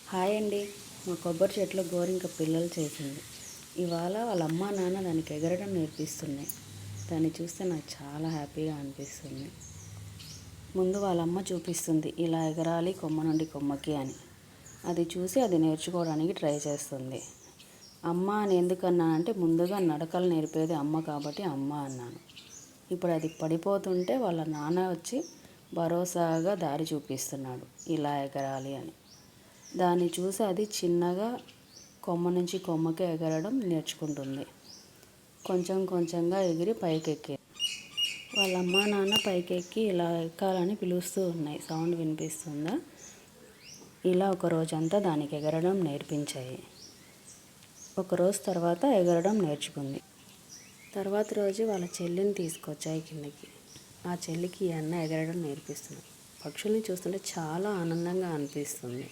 Hi అండి. మా కొబ్బరి చెట్లో గోరింక పిల్లలు చేసింది. ఇవాళ వాళ్ళ అమ్మ నాన్న దానికి ఎగరడం నేర్పిస్తున్నాయి. దాన్ని చూస్తే నాకు చాలా హ్యాపీగా అనిపిస్తుంది. ముందు వాళ్ళ అమ్మ చూపిస్తుంది ఇలా ఎగరాలి కొమ్మ నుండి కొమ్మకి అని. అది చూసి అది నేర్చుకోవడానికి ట్రై చేస్తుంది. అమ్మ అని ఎందుకన్నానంటే ముందుగా నడకలు నేర్పేది అమ్మ కాబట్టి అమ్మ అన్నాను. ఇప్పుడు అది పడిపోతుంటే వాళ్ళ నాన్న వచ్చి భరోసాగా దారి చూపిస్తున్నాడు ఇలా ఎగరాలి అని. దాన్ని చూసి అది చిన్నగా కొమ్మ నుంచి కొమ్మకి ఎగరడం నేర్చుకుంటుంది. కొంచెం కొంచెంగా ఎగిరి పైకెక్కి వాళ్ళ అమ్మ నాన్న పైకెక్కి ఇలా ఎక్కాలని పిలుస్తూ ఉన్నాయి. సౌండ్ వినిపిస్తుందా? ఇలా ఒక రోజంతా దానికి ఎగరడం నేర్పించాయి. ఒకరోజు తర్వాత ఎగరడం నేర్చుకుంది. తర్వాత రోజు వాళ్ళ చెల్లిని తీసుకొచ్చాయి కిందకి. ఆ చెల్లికి ఈ అన్న ఎగరడం నేర్పిస్తుంది. పక్షుల్ని చూస్తుంటే చాలా ఆనందంగా అనిపిస్తుంది.